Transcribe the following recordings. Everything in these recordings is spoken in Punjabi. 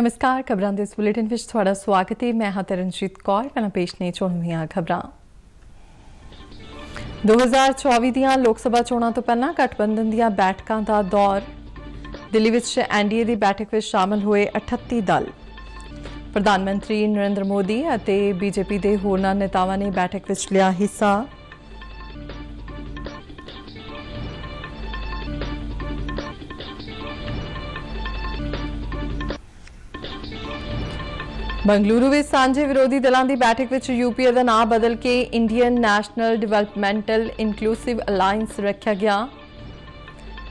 नमस्कार, खबरां दे इस बुलेटिन विच तुहाडा स्वागत है। मैं हां तरनजीत कौर। पहलां पेश ने चुणवीआं खबरां। 2024 ਦੀਆਂ ਲੋਕ ਸਭਾ ਚੋਣਾਂ ਤੋਂ ਪਹਿਲਾਂ ਗਠਬੰਧਨ ਦੀਆਂ ਬੈਠਕਾਂ ਦਾ ਦੌਰ। ਦਿੱਲੀ ਵਿੱਚ ਐਨਡੀਏ ਦੀ ਬੈਠਕ ਵਿੱਚ ਸ਼ਾਮਲ ਹੋਏ 38 ਦਲ। ਪ੍ਰਧਾਨ ਮੰਤਰੀ ਨਰਿੰਦਰ ਮੋਦੀ ਅਤੇ ਬੀਜੇਪੀ ਦੇ ਹੋਰਨਾਂ ਨੇਤਾਵਾਂ ਨੇ ਬੈਠਕ ਵਿੱਚ ਲਿਆ ਹਿੱਸਾ। ਬੰਗਲੁਰੂ ਵਿੱਚ ਸਾਂਝੇ ਵਿਰੋਧੀ ਦਲਾਂ ਦੀ ਬੈਠਕ ਵਿੱਚ ਯੂਪੀਏ ਦਾ ਨਾਂ ਬਦਲ ਕੇ Indian national developmental inclusive alliance ਰੱਖਿਆ ਗਿਆ।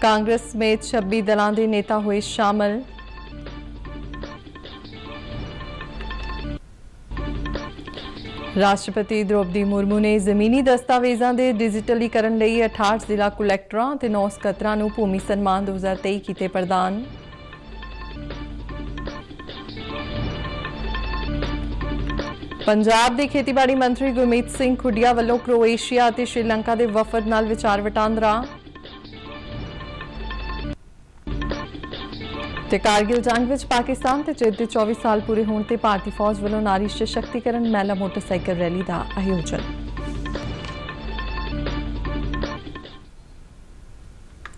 ਕਾਂਗਰਸ ਸਮੇਤ 26 ਦਲਾਂ ਦੇ ਨੇਤਾ ਹੋਏ ਸ਼ਾਮਲ। ਰਾਸ਼ਟਰਪਤੀ ਦ੍ਰੋਪਦੀ ਮੁਰਮੂ ਨੇ ਜ਼ਮੀਨੀ ਦਸਤਾਵੇਜ਼ਾਂ ਦੇ ਡਿਜੀਟਲੀਕਰਨ ਲਈ 68 ਜ਼ਿਲ੍ਹਾ ਕੁਲੈਕਟਰਾਂ ਅਤੇ 9 ਸਕੱਤਰਾਂ ਨੂੰ ਭੂਮੀ ਸਨਮਾਨ 2023 ਕੀਤੇ ਪ੍ਰਦਾਨ। ਪੰਜਾਬ ਦੇ ਖੇਤੀਬਾੜੀ ਮੰਤਰੀ ਗੁਰਮੀਤ ਸਿੰਘ ਖੁੱਡੀਆ ਵੱਲੋਂ ਕ੍ਰੋਏਸ਼ੀਆ ਅਤੇ ਸ਼੍ਰੀਲੰਕਾ ਦੇ ਵਫਦ ਨਾਲ ਵਿਚਾਰ ਵਟਾਂਦਰਾ। ਤੇ ਕਾਰਗਿਲ ਜੰਗ ਵਿੱਚ ਪਾਕਿਸਤਾਨ ਤੇ ਜਿੱਤ ਦੇ 24 ਸਾਲ ਪੂਰੇ ਹੋਣ ਤੇ ਭਾਰਤੀ ਫੌਜ ਵੱਲੋਂ ਨਾਰੀ ਸਸ਼ਕਤੀਕਰਨ ਮਹਿਲਾ ਮੋਟਰਸਾਈਕਲ ਰੈਲੀ ਦਾ ਆਯੋਜਨ।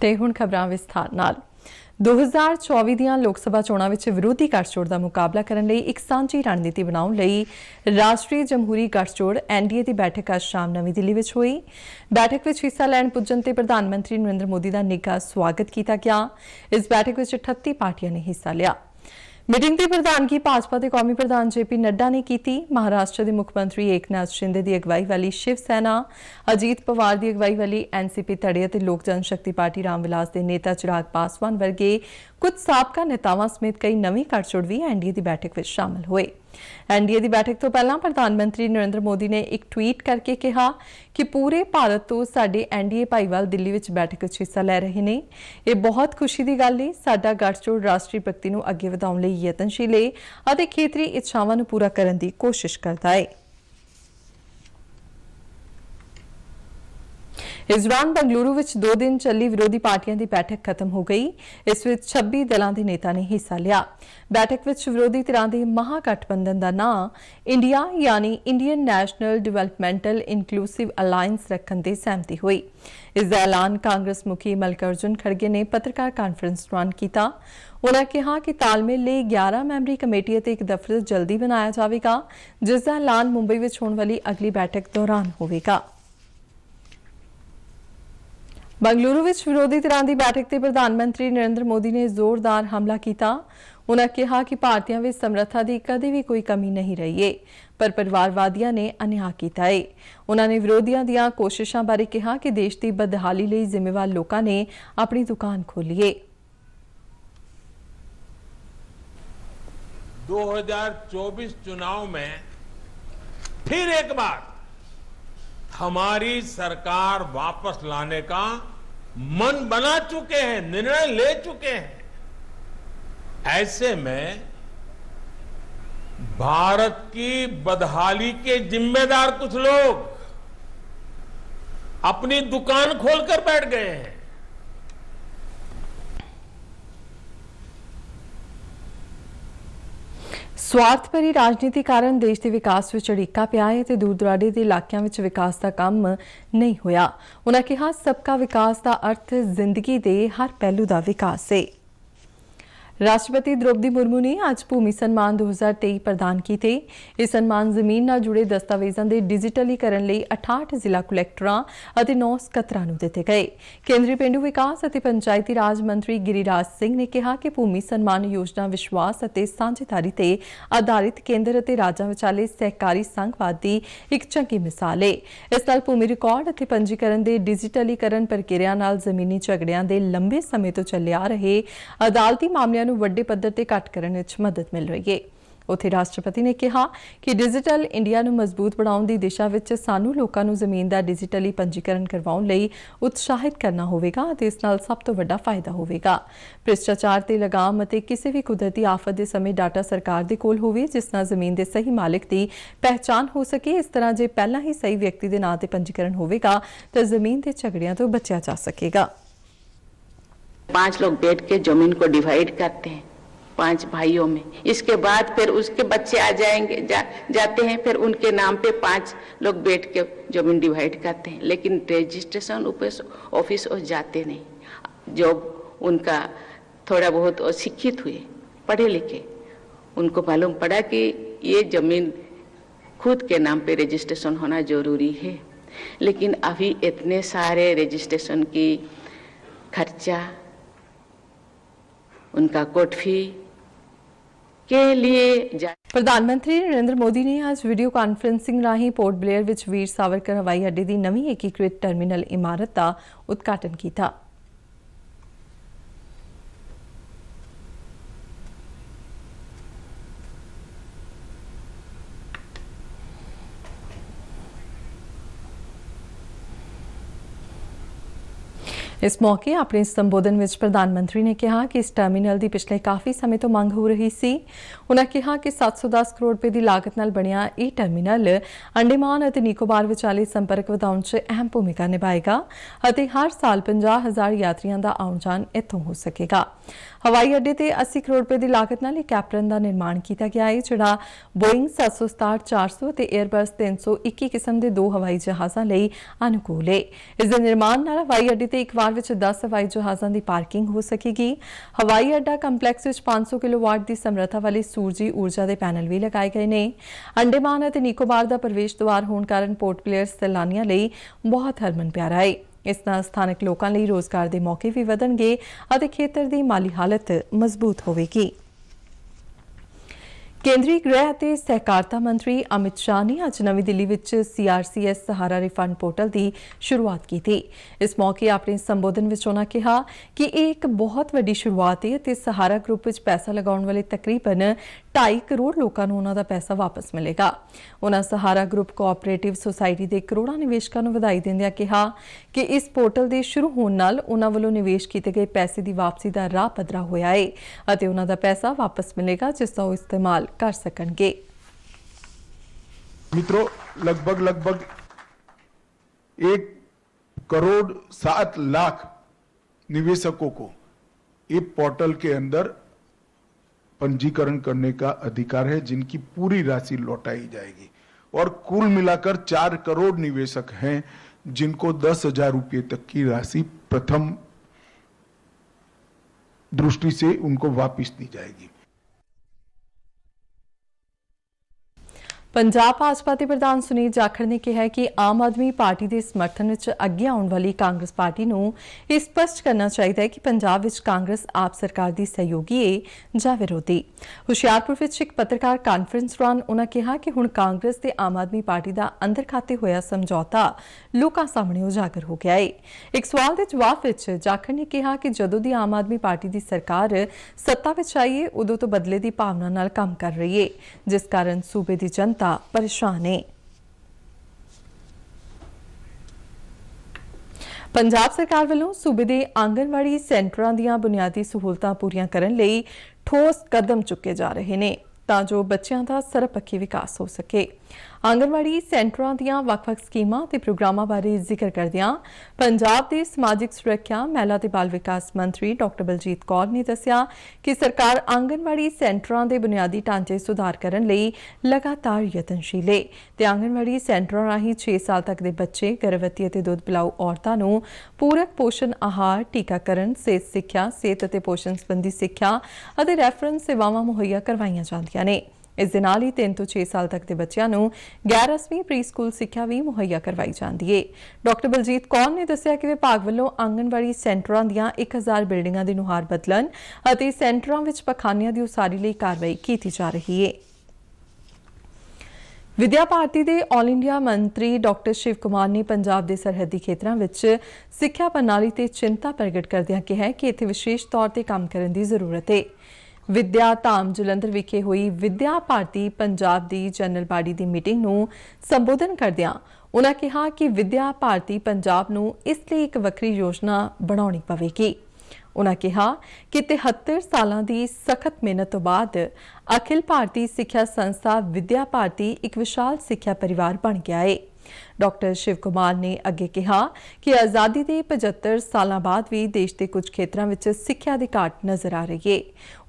ਤੇ ਹੁਣ ਖਬਰਾਂ ਵਿਸਥਾਰ ਨਾਲ। 2024 ਦੀਆਂ ਲੋਕ ਸਭਾ ਚੋਣਾਂ ਵਿੱਚ ਵਿਰੋਧੀ ਗੱਠਜੋੜ ਦਾ ਮੁਕਾਬਲਾ ਕਰਨ ਲਈ ਇੱਕ ਸਾਂਝੀ ਰਣਨੀਤੀ ਬਣਾਉਣ ਲਈ ਰਾਸ਼ਟਰੀ ਜਮਹੂਰੀ ਗੱਠਜੋੜ ਐਨਡੀਏ ਦੀ ਬੈਠਕ ਅੱਜ ਸ਼ਾਮ ਨਵੀਂ ਦਿੱਲੀ ਵਿੱਚ ਹੋਈ। ਬੈਠਕ ਵਿੱਚ ਹਿੱਸਾ ਲੈਣ ਪੁੱਜਣ ਤੇ ਪ੍ਰਧਾਨ ਮੰਤਰੀ ਨਰਿੰਦਰ ਮੋਦੀ ਦਾ ਨਿੱਘਾ ਸਵਾਗਤ ਕੀਤਾ ਗਿਆ। ਇਸ ਬੈਠਕ ਵਿੱਚ 38 ਪਾਰਟੀਆਂ ਨੇ ਹਿੱਸਾ ਲਿਆ। ਮੀਟਿੰਗ ਦੀ ਪ੍ਰਧਾਨਗੀ ਭਾਜਪਾ ਦੇ ਕੌਮੀ ਪ੍ਰਧਾਨ ਜੇਪੀ ਨੱਡਾ ਨੇ ਕੀਤੀ। ਮਹਾਰਾਸ਼ਟਰ ਦੇ ਮੁੱਖ ਮੰਤਰੀ ਏਕਨਾਥ ਸ਼ਿੰਦੇ ਦੀ ਅਗਵਾਈ ਵਾਲੀ ਸ਼ਿਵ ਸੈਨਾ, ਅਜੀਤ ਪਵਾਰ ਦੀ ਅਗਵਾਈ ਵਾਲੀ ਐਨਸੀਪੀ ਧੜੇ ਅਤੇ ਲੋਕ ਜਨਸ਼ਕਤੀ ਪਾਰਟੀ ਰਾਮ ਵਿਲਾਸ ਦੇ ਨੇਤਾ ਚਿਰਾਗ ਪਾਸਵਾਨ ਵਰਗੇ ਕੁਝ ਸਾਬਕਾ ਨੇਤਾਵਾਂ ਸਮੇਤ ਕਈ ਨਵੇਂ ਗੱਠਜੋੜ ਵੀ ਐਨਡੀਏ ਦੀ ਬੈਠਕ ਵਿੱਚ ਸ਼ਾਮਲ ਹੋਏ। ਐਨਡੀਏ ਦੀ ਬੈਠਕ ਤੋਂ ਪਹਿਲਾਂ ਪ੍ਰਧਾਨ ਮੰਤਰੀ ਨਰਿੰਦਰ ਮੋਦੀ ਨੇ ਇੱਕ ਟਵੀਟ ਕਰਕੇ ਕਿਹਾ ਕਿ ਪੂਰੇ ਭਾਰਤ ਤੋਂ ਸਾਡੇ ਐਨਡੀਏ ਭਾਈਵਾਲ ਦਿੱਲੀ ਵਿੱਚ ਬੈਠਕ ਵਿੱਚ ਹਿੱਸਾ ਲੈ ਰਹੇ ਨੇ। ਇਹ ਬਹੁਤ ਖੁਸ਼ੀ ਦੀ ਗੱਲ ਹੈ। ਸਾਡਾ ਗੱਠਜੋੜ ਰਾਸ਼ਟਰੀ ਪ੍ਰਗਤੀ ਨੂੰ ਅੱਗੇ ਵਧਾਉਣ ਲਈ ਯਤਨਸ਼ੀਲ ਹੈ ਅਤੇ ਖੇਤਰੀ ਇੱਛਾਵਾਂ ਨੂੰ ਪੂਰਾ ਕਰਨ ਦੀ ਕੋਸ਼ਿਸ਼ ਕਰਦਾ ਹੈ। ਇਸ ਦੌਰਾਨ ਬੰਗਲੁਰੂ ਵਿੱਚ 2 ਦਿਨ ਚੱਲੀ ਵਿਰੋਧੀ ਪਾਰਟੀਆਂ ਦੀ ਬੈਠਕ ਖਤਮ ਹੋ ਗਈ। ਇਸ ਵਿੱਚ 26 ਦਲਾਂ ਦੇ ਨੇਤਾ ਨੇ ਹਿੱਸਾ ਲਿਆ। ਬੈਠਕ ਵਿੱਚ ਵਿਰੋਧੀ ਧਿਰਾਂ ਦੇ ਮਹਾਗਠਬੰਧਨ ਦਾ ਨਾਂ ਇੰਡੀਆ ਯਾਨੀ Indian national developmental inclusive alliance ਰੱਖਣ ਤੇ ਸਹਿਮਤੀ ਹੋਈ। ਇਸ ਦਾ ਐਲਾਨ ਕਾਂਗਰਸ ਮੁਖੀ ਮੱਲਿਕਾਰਜੁਨ ਖੜਗੇ ਨੇ ਪੱਤਰਕਾਰ ਕਾਨਫਰੰਸ ਦੌਰਾਨ ਕੀਤਾ। ਉਨ੍ਹਾਂ ਕਿਹਾ ਕਿ ਤਾਲਮੇਲ ਲਈ 11 ਮੈਂਬਰੀ ਕਮੇਟੀ ਅਤੇ ਇੱਕ ਦਫ਼ਤਰ ਜਲਦੀ ਬਣਾਇਆ ਜਾਵੇਗਾ, ਜਿਸ ਦਾ ਐਲਾਨ ਮੁੰਬਈ ਵਿੱਚ ਹੋਣ ਵਾਲੀ ਅਗਲੀ ਬੈਠਕ ਦੌਰਾਨ ਹੋਵੇਗਾ। ਬੰਗਲੁਰੂ ਵਿੱਚ ਵਿਰੋਧੀ ਧਿਰਾਂ ਦੀ ਬੈਠਕ ਤੇ ਪ੍ਰਧਾਨ ਮੰਤਰੀ ਨਰਿੰਦਰ ਮੋਦੀ ਨੇ ਜ਼ੋਰਦਾਰ ਹਮਲਾ ਕੀਤਾ। ਉਨ੍ਹਾਂ ਕਿਹਾ ਕਿ ਭਾਰਤੀਆਂ ਵਿੱਚ ਸਮਰੱਥਾ ਦੀ ਕਦੇ ਵੀ ਕੋਈ ਕਮੀ ਨਹੀਂ ਰਹੀ ਏ, ਪਰ ਪਰਿਵਾਰਵਾਦੀਆਂ ਨੇ ਅਨਿਆਂ ਕੀਤਾ ਏ। ਉਨ੍ਹਾਂ ਨੇ ਵਿਰੋਧੀਆਂ ਦੀਆਂ ਕੋਸ਼ਿਸ਼ਾਂ ਬਾਰੇ ਕਿਹਾ ਕਿ ਦੇਸ਼ ਦੀ ਬਦਹਾਲੀ ਲਈ ਜ਼ਿੰਮੇਵਾਰ ਲੋਕਾਂ ਨੇ ਆਪਣੀ ਦੁਕਾਨ ਖੋਲੀ ਏ। 2024 चुनाव में फिर एक बार हमारी सरकार वापस लाने का मन बना चुके हैं, निर्णय ले चुके हैं। ऐसे में भारत की बदहाली के जिम्मेदार कुछ लोग अपनी दुकान खोलकर बैठ गए हैं। ਸਵਾਰਥ ਭਰੀ ਰਾਜਨੀਤੀ ਕਾਰਨ ਦੇਸ਼ ਦੇ ਵਿਕਾਸ ਵਿੱਚ ਅੜਿੱਕਾ ਪਿਆ ਹੈ ਤੇ ਦੂਰ ਦੁਰਾਡੇ ਦੇ ਇਲਾਕਿਆਂ ਵਿੱਚ ਵਿਕਾਸ ਦਾ ਕੰਮ ਨਹੀਂ ਹੋਇਆ। ਉਨ੍ਹਾਂ ਕਿਹਾ ਸਬਕਾ ਵਿਕਾਸ ਦਾ ਅਰਥ ਜ਼ਿੰਦਗੀ ਦੇ ਹਰ ਪਹਿਲੂ ਦਾ ਵਿਕਾਸ ਹੈ। ਰਾਸ਼ਟਰਪਤੀ ਦ੍ਰੋਪਦੀ ਮੁਰਮੂ ਨੇ ਅੱਜ ਭੂਮੀ ਸਨਮਾਨ 2023 ਪ੍ਰਦਾਨ ਕੀਤੇ। ਇਹ ਸਨਮਾਨ ਜ਼ਮੀਨ ਨਾਲ ਜੁੜੇ ਦਸਤਾਵੇਜ਼ਾਂ ਦੇ ਡਿਜੀਟਲੀਕਰਨ ਲਈ 68 ਜ਼ਿਲ੍ਹਾ ਕੁਲੈਕਟਰਾਂ ਅਤੇ 9 ਸਕੱਤਰਾਂ ਨੂੰ ਦਿੱਤੇ ਗਏ। ਕੇਂਦਰੀ ਪੇਂਡੂ ਵਿਕਾਸ ਅਤੇ ਪੰਚਾਇਤੀ ਰਾਜ ਮੰਤਰੀ ਗਿਰੀਰਾਜ ਸਿੰਘ ਨੇ ਕਿਹਾ ਕਿ ਭੂਮੀ ਸਨਮਾਨ ਯੋਜਨਾ ਵਿਸ਼ਵਾਸ ਅਤੇ ਸਾਂਝੇਦਾਰੀ ਤੇ ਆਧਾਰਿਤ ਕੇਂਦਰ ਅਤੇ ਰਾਜਾਂ ਵਿਚਾਲੇ ਸਹਿਕਾਰੀ ਸੰਘਵਾਦ ਦੀ ਇੱਕ ਚੰਗੀ ਮਿਸਾਲ ਹੈ। ਇਸ ਨਾਲ ਭੂਮੀ ਰਿਕਾਰਡ ਅਤੇ ਪੰਜੀਕਰਨ ਦੇ ਡਿਜੀਟਲੀਕਰਨ ਪ੍ਰਕਿਰਿਆ ਨਾਲ ਜ਼ਮੀਨੀ ਝਗੜਿਆਂ ਦੇ ਲੰਬੇ ਸਮੇਂ ਤੋਂ ਚੱਲੇ ਆ ਰਹੇ ਅਦਾਲਤੀ ਮਾਮਲਿਆਂ ਨੂੰ ਵੱਡੇ ਪੱਧਰ ਤੇ ਘੱਟ ਕਰਨ ਵਿੱਚ ਮਦਦ ਮਿਲ ਰਹੀ ਹੈ। ਉੱਥੇ ਰਾਸ਼ਟਰਪਤੀ ਨੇ ਕਿਹਾ ਕਿ ਡਿਜੀਟਲ ਇੰਡੀਆ ਨੂੰ ਮਜ਼ਬੂਤ ਬਣਾਉਣ ਦੀ ਦਿਸ਼ਾ ਵਿੱਚ ਸਾਨੂੰ ਲੋਕਾਂ ਨੂੰ ਜ਼ਮੀਨ ਦਾ ਡਿਜੀਟਲੀ ਪੰਜੀਕਰਨ ਕਰਵਾਉਣ ਲਈ ਉਤਸ਼ਾਹਿਤ ਕਰਨਾ ਹੋਵੇਗਾ ਅਤੇ ਇਸ ਨਾਲ ਸਭ ਤੋਂ ਵੱਡਾ ਫਾਇਦਾ ਹੋਵੇਗਾ। ਭ੍ਰਿਸ਼ਟਾਚਾਰ ਤੇ ਲਗਾਮ ਅਤੇ ਕਿਸੇ ਵੀ ਕੁਦਰਤੀ ਆਫਤ ਦੇ ਸਮੇਂ ਡਾਟਾ ਸਰਕਾਰ ਦੇ ਕੋਲ ਹੋਵੇ, ਜਿਸ ਨਾਲ ਜ਼ਮੀਨ ਦੇ ਸਹੀ ਮਾਲਕ ਦੀ ਪਹਿਚਾਣ ਹੋ ਸਕੇ। ਇਸ ਤਰ੍ਹਾਂ ਜੇ ਪਹਿਲਾਂ ਹੀ ਸਹੀ ਵਿਅਕਤੀ ਦੇ ਨਾਂ ਤੇ ਪੰਜੀਕਰਨ ਹੋਵੇਗਾ ਤਾਂ ਜ਼ਮੀਨ ਦੇ ਝਗੜਿਆਂ ਤੋਂ ਬਚਿਆ जा सकेगा। 5 लोग बैठ के जमीन को डिवाइड करते हैं 5 भाइयों में। इसके बाद फिर उसके बच्चे आ जाएंगे, जाते हैं, फिर उनके नाम पे 5 लोग बैठ के जमीन डिवाइड करते हैं, लेकिन रजिस्ट्रेशन ऑफिस जाते नहीं। जब उनका थोड़ा बहुत शिक्षित हुए, पढ़े लिखे, उनको मालूम पड़ा कि ये जमीन खुद के नाम पे रजिस्ट्रेशन होना जरूरी है, लेकिन अभी इतने सारे रजिस्ट्रेशन की खर्चा, उनका कोर्ट फी के लिए ਪ੍ਰਧਾਨਮੰਤਰੀ ਨਰਿੰਦਰ ਮੋਦੀ ਨੇ ਅੱਜ ਵੀਡੀਓ ਕਾਨਫਰੰਸਿੰਗ ਰਾਹੀਂ ਪੋਰਟ ਬਲੇਅਰ ਵਿੱਚ ਵੀਰ ਸਾਵਰਕਰ ਹਵਾਈ ਅੱਡੇ ਦੀ ਨਵੀਂ ਏਕੀਕ੍ਰਿਤ ਟਰਮੀਨਲ ਇਮਾਰਤ ਦਾ ਉਦਘਾਟਨ ਕੀਤਾ। इस मौके अपने संबोधन में प्रधानमंत्री ने कहा कि इस टर्मिनल की पिछले काफ़ी समय तो मंग हो रही सी। उन्होंने कहा कि 710 करोड़ रुपए की लागत नाल बनिया यह टर्मिनल अंडेमान और निकोबार विचाले संपर्क वधाउण च अहम भूमिका निभाएगा और हर साल 50,000 यात्रियों का आउण जाण इत्थों हो सकेगा। हवाई अड्डे ते 80 करोड़ रुपए की लागत नाल एक एप्रन का निर्माण किया गया है, जिहड़ा बोइंग 767-400 ते एयरबस 321 किस्म के 2 हवाई जहाज़ों लई अनुकूल है। इस निर्माण नाल हवाई अड्डे ते एक बार विच 10 हवाई जहाज़ों की पार्किंग हो सकेगी। हवाई अड्डा कंपलैक्स विच 500 किलोवाट की समर्था वाले सूरजी ऊर्जा के पैनल भी लगाए गए हैं। अंडेमान और निकोबार का प्रवेश द्वार होने कारण पोर्ट ब्लेयर सैलानियों लई बहुत हरमन प्यारा है। इस नाल स्थानक लोकां लई रोजगार के मौके भी वधणगे और खेतर की माली हालत मजबूत होवेगी। केंद्रीय गृह और सहकारिता मंत्री अमित शाह ने आज नवी दिल्ली में CRCS सहारा रिफंड पोर्टल की शुरुआत की थी। इस मौके अपने संबोधन में उन्होंने कहा कि एक बहुत वड्डी शुरुआत है और सहारा ग्रुप में पैसा लगाने वाले तकरीबन 2.5 करोड़ लोगों को उन्होंने पैसा वापस मिलेगा। उन्होंने सहारा ग्रुप कोऑपरेटिव सोसाइटी के करोड़ों निवेशकों को बधाई देंदियां कहा कि इस पोर्टल के शुरू होने नाल उन्होंने वालों निवेश किए गए पैसे की वापसी का राह पद्धरा होया है और उन्होंने पैसा वापस मिलेगा जिसका वो इस्तेमाल कर सकणगे। मित्रों, लगभग 1.7 करोड़ निवेशकों को ये पोर्टल के अंदर पंजीकरण करने का अधिकार है, जिनकी पूरी राशि लौटाई जाएगी। और कुल मिलाकर 4 करोड़ निवेशक हैं जिनको 10,000 रुपये तक की राशि प्रथम दृष्टि से उनको वापस दी जाएगी। पंजाब भाजपा के प्रधान सुनील जाखड़ ने कहा कि आम आदमी पार्टी के समर्थन में अगे आने वाली कांग्रेस पार्टी को यह स्पष्ट करना चाहिए कि पंजाब में कांग्रेस आप सरकार की सहयोगी है या विरोधी। हुशियारपुर में एक पत्रकार कानफ्रेंस दौरान उन्होंने कहा कि हुण कांग्रेस ते आम आदमी पार्टी का अंदर खाते होया समझौता लोगों सामने उजागर हो गया है। एक सवाल के जवाब में जाखड़ ने कहा कि जदों दी आम आदमी पार्टी की सरकार सत्ता में आई है उदों तो बदले की भावना नाल काम कर रही है, जिस कारण सूबे की जनता परेशान है। पंजाब सरकार वालों सूबे के आंगनवाड़ी सेंटरों दी बुनियादी सहूलतां पूरीआं करन लई ठोस कदम चुके जा रहे हैं तां जो बच्चों का सरबपक्षी विकास हो सके। आंगनवाड़ी सेंटरों दी वख-वख स्कीमां ते प्रोग्रामां बारे जिक्र करदियां पंजाब के समाजिक सुरक्षा, महिला ते बाल विकास मंत्री डॉक्टर बलजीत कौर ने दस्सिया कि सरकार आंगनवाड़ी सेंटरों के बुनियादी ढांचे सुधार करने लई लगातार यतनशील है ते आंगनवाड़ी सेंटरों राहीं 6 साल तक के बच्चे, गर्भवती और दुध पिलाऊ औरतां नूं पूरक पोषण आहार, टीकाकरण, सेहत सिक्ख्या, सेहत और पोषण संबंधी सिक्ख्या और रैफरेंस सेवावां मुहैया करवाईयां जांदियां ने। इस दे नाल ही 3 ਤੋਂ 6 साल तक के बच्चों को गैर रस्मी प्री स्कूल सिक्ख्या भी मुहैया करवाई जाती है। डॉक्टर बलजीत कौर ने दस्सिया कि विभाग वालों आंगनवाड़ी सेंटरों दी 1000 बिल्डिंगां दी नुहार बदलन और सेंटरों में पखानियां की उसारी लई कार्रवाई की जा रही है। विद्या भारती के ऑल इंडिया मंत्री डॉक्टर शिव कुमार ने पंजाब के सरहदी खेत्रों में सिक्ख्या प्रणाली ते चिंता प्रगट करदिआं कहा कि इत्थे विशेष तौर पर काम करने की जरूरत है। विद्या धाम जलंधर विखे हुई विद्या भारती पंजाब की जनरल बाडी की मीटिंग नूं संबोधन करदिआं उन्होंने कहा कि विद्या भारती पंजाब नूं इसलिए एक वक्री योजना बनाउणी पवेगी। उन्होंने कहा कि 73 सालों की सख्त मेहनत तो बाद अखिल भारतीय सिक्ख्या संस्था विद्या भारती एक विशाल सिक्ख्या परिवार बन गया है। ਡਾਕਟਰ ਸ਼ਿਵ ਕੁਮਾਰ ਨੇ ਅੱਗੇ ਕਿਹਾ ਕਿ ਆਜ਼ਾਦੀ ਦੇ 75 ਸਾਲਾਂ ਬਾਅਦ ਵੀ ਦੇਸ਼ ਦੇ ਕੁਝ ਖੇਤਰਾਂ ਵਿੱਚ ਸਿੱਖਿਆ ਦੀ ਘਾਟ ਨਜ਼ਰ ਆ ਰਹੀ ਹੈ।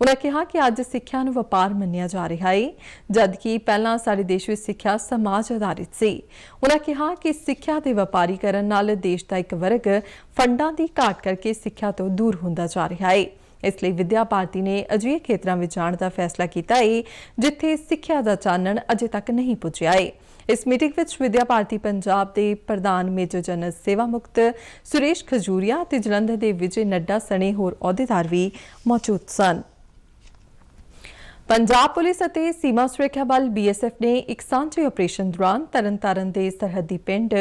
ਉਨ੍ਹਾਂ ਕਿਹਾ ਕਿ ਅੱਜ ਸਿੱਖਿਆ ਨੂੰ ਵਪਾਰ ਮੰਨਿਆ ਜਾ ਰਿਹਾ ਹੈ, ਜਦਕਿ ਪਹਿਲਾਂ ਸਾਡੇ ਦੇਸ਼ ਵਿੱਚ ਸਿੱਖਿਆ ਸਮਾਜ ਆਧਾਰਿਤ ਸੀ। ਉਨ੍ਹਾਂ ਕਿਹਾ ਕਿ ਸਿੱਖਿਆ ਦੇ ਵਪਾਰੀਕਰਨ ਨਾਲ ਦੇਸ਼ ਦਾ ਇੱਕ ਵਰਗ ਫੰਡਾਂ ਦੀ ਘਾਟ ਕਰਕੇ ਸਿੱਖਿਆ ਤੋਂ ਦੂਰ ਹੁੰਦਾ ਜਾ ਰਿਹਾ ਹੈ। ਇਸ ਲਈ ਵਿਦਿਆ ਭਾਰਤੀ ਨੇ ਅਜਿਹੇ ਖੇਤਰਾਂ ਵਿੱਚ ਜਾਣ ਦਾ ਫੈਸਲਾ ਕੀਤਾ ਹੈ ਜਿੱਥੇ ਸਿੱਖਿਆ ਦਾ ਚਾਨਣ ਅਜੇ ਤੱਕ ਨਹੀਂ ਪੁੱਜਿਆ ਹੈ। ਇਸ ਮੀਟਿੰਗ ਵਿੱਚ ਵਿਦਿਆ ਭਾਰਤੀ ਪੰਜਾਬ ਦੇ ਪ੍ਰਧਾਨ ਮੇਜਰ ਜਨਰਲ ਸੇਵਾ ਮੁਕਤ ਸੁਰੇਸ਼ ਖਜੂਰੀਆ ਤੇ ਜਲੰਧਰ ਦੇ ਵਿਜੇ ਨੱਡਾ ਸਣੇ ਹੋਰ ਅਹੁਦੇਦਾਰ ਵੀ ਮੌਜੂਦ ਸਨ। ਪੰਜਾਬ ਪੁਲਿਸ ਅਤੇ ਸੀਮਾ ਸੁਰੱਖਿਆ ਬਲ BSF ਨੇ ਇੱਕ ਸਾਂਝੇ ਆਪਰੇਸ਼ਨ ਦੌਰਾਨ ਤਰਨਤਾਰਨ ਦੇ ਸਰਹੱਦੀ ਪਿੰਡ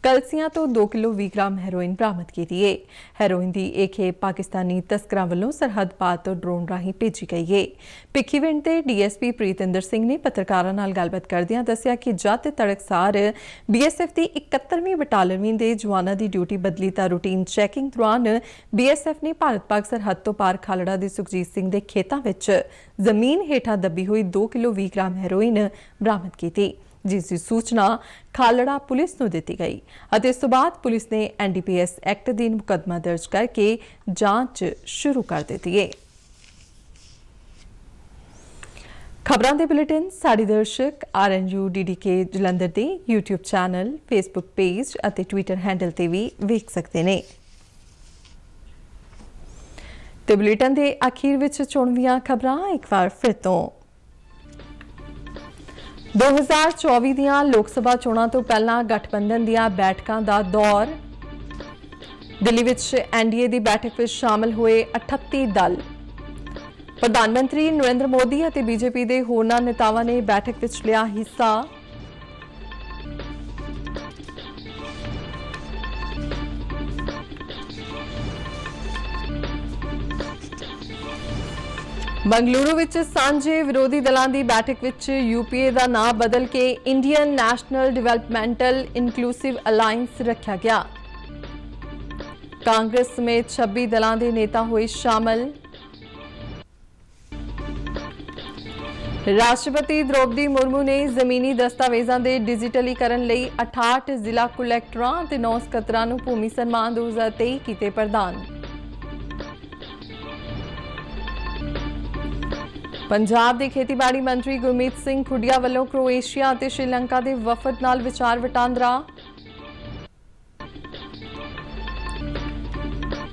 ਕਲਸੀਆਂ ਤੋਂ 2 ਕਿਲੋ 20 ਗ੍ਰਾਮ ਹੈਰੋਇਨ ਬਰਾਮਦ ਕੀਤੀ ਹੈ। ਹੈਰੋਇਨ ਦੀ ਇਹ ਖੇਪ ਪਾਕਿਸਤਾਨੀ ਤਸਕਰਾਂ ਵੱਲੋਂ ਸਰਹੱਦ ਪਾਰ ਤੋਂ ਡਰੋਨ ਰਾਹੀਂ ਭੇਜੀ ਗਈ ਹੈ। ਭਿੱਖੀਵਿੰਡ ਦੇ DSP ਪ੍ਰੀਤਿੰਦਰ ਸਿੰਘ ਨੇ ਪੱਤਰਕਾਰਾਂ ਨਾਲ ਗੱਲਬਾਤ ਕਰਦਿਆਂ ਦੱਸਿਆ ਕਿ ਜਦ ਤੜਕਸਾਰ BSF ਦੀ 71ਵੀਂ ਬਟਾਲੀਅਨ ਦੇ ਜਵਾਨਾਂ ਦੀ ਡਿਊਟੀ ਬਦਲੀ ਤਾਂ ਰੂਟੀਨ ਚੈਕਿੰਗ ਦੌਰਾਨ BSF ਨੇ ਭਾਰਤ-ਪਾਕ ਸਰਹੱਦ ਤੋਂ ਪਾਰ ਖਾਲੜਾ ਦੇ ਸੁਖਜੀਤ ਸਿੰਘ ਦੇ ਖੇਤਾਂ ਵਿੱਚ ਜ਼ਮੀਨ ਹੇਠਾਂ ਦੱਬੀ ਹੋਈ 2 ਕਿਲੋ 20 ਗ੍ਰਾਮ ਹੈਰੋਇਨ ਬਰਾਮਦ ਕੀਤੀ, ਜਿਸ ਦੀ ਸੂਚਨਾ ਖਾਲੜਾ ਪੁਲਿਸ ਨੂੰ ਦਿੱਤੀ ਗਈ ਅਤੇ ਇਸ ਤੋਂ ਬਾਅਦ ਪੁਲਿਸ ਨੇ NDPS ਐਕਟ ਅਧੀਨ ਮੁਕੱਦਮਾ ਦਰਜ ਕਰਕੇ ਜਾਂਚ ਸ਼ੁਰੂ ਕਰ ਦਿੱਤੀ ਹੈ। ਖਬਰਾਂ ਦੇ ਬੁਲੇਟਿਨ ਸਾਡੇ ਦਰਸ਼ਕ RNU DDK ਜਲੰਧਰ ਦੇ YouTube ਚੈਨਲ, Facebook ਪੇਜ ਅਤੇ Twitter ਹੈਂਡਲ ਤੇ ਵੀ ਵੇਖ ਸਕਦੇ ਨੇ। ਤੇ ਬੁਲੇਟਿਨ ਦੇ ਅਖੀਰ ਵਿੱਚ ਚੋਣਵੀਆਂ ਖਬਰਾਂ ਇੱਕ ਵਾਰ ਫਿਰ ਤੋਂ। 2024 ਦੀਆਂ ਲੋਕ ਸਭਾ ਚੋਣਾਂ ਤੋਂ ਪਹਿਲਾਂ ਗਠਬੰਧਨ ਦੀਆਂ ਬੈਠਕਾਂ ਦਾ ਦੌਰ। ਦਿੱਲੀ ਵਿੱਚ NDA ਦੀ ਬੈਠਕ ਵਿੱਚ ਸ਼ਾਮਲ ਹੋਏ 38 ਦਲ। ਪ੍ਰਧਾਨ ਮੰਤਰੀ ਨਰਿੰਦਰ ਮੋਦੀ ਅਤੇ BJP ਦੇ ਹੋਰਨਾਂ ਨੇਤਾਵਾਂ ਨੇ ਬੈਠਕ ਵਿੱਚ ਲਿਆ ਹਿੱਸਾ। ਬੰਗਲੁਰੂ ਵਿੱਚ ਸਾਂਝੇ ਵਿਰੋਧੀ ਦਲਾਂ ਦੀ ਬੈਠਕ ਵਿੱਚ UPA ਦਾ ਨਾਮ ਬਦਲ ਕੇ Indian national developmental inclusive alliance ਰੱਖਿਆ ਗਿਆ। ਕਾਂਗਰਸ ਸਮੇਤ 26 ਦਲਾਂ ਦੇ ਨੇਤਾ ਹੋਏ ਸ਼ਾਮਲ। ਰਾਸ਼ਟਰਪਤੀ ਦ੍ਰੋਪਦੀ ਮੁਰਮੂ ਨੇ ਜ਼ਮੀਨੀ ਦਸਤਾਵੇਜ਼ਾਂ ਦੇ ਡਿਜੀਟਲੀਕਰਨ ਲਈ 68 ਜ਼ਿਲ੍ਹਾ ਕੁਲੈਕਟਰਾਂ ਤੇ 9 ਸਕੱਤਰਾਂ ਨੂੰ ਭੂਮੀ ਸਨਮਾਨ 2023 ਕੀਤੇ ਪ੍ਰਦਾਨ। ਪੰਜਾਬ ਦੇ ਖੇਤੀਬਾੜੀ ਮੰਤਰੀ ਗੁਰਮੀਤ ਸਿੰਘ ਖੁੱਡੀਆ ਵੱਲੋਂ ਕ੍ਰੋਏਸ਼ੀਆ ਅਤੇ ਸ਼੍ਰੀਲੰਕਾ ਦੇ ਵਫਦ ਨਾਲ ਵਿਚਾਰ ਵਟਾਂਦਰਾ।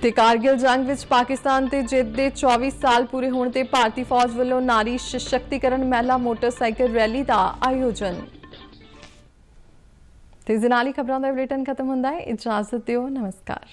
ਤੇ ਕਾਰਗਿਲ ਜੰਗ ਵਿੱਚ ਪਾਕਿਸਤਾਨ ਤੇ ਜਿੱਤ ਦੇ 24 ਸਾਲ ਪੂਰੇ ਹੋਣ ਤੇ ਭਾਰਤੀ ਫੌਜ ਵੱਲੋਂ ਨਾਰੀ ਸਸ਼ਕਤੀਕਰਨ ਮਹਿਲਾ ਮੋਟਰਸਾਈਕਲ ਰੈਲੀ ਦਾ ਆਯੋਜਨ। ਤੇ ਨਾਲ ਹੀ ਖਬਰਾਂ ਦਾ ਬੁਲੇਟਿਨ ਖਤਮ ਹੁੰਦਾ ਹੈ। ਇਜਾਜ਼ਤ ਦਿਓ, ਨਮਸਕਾਰ।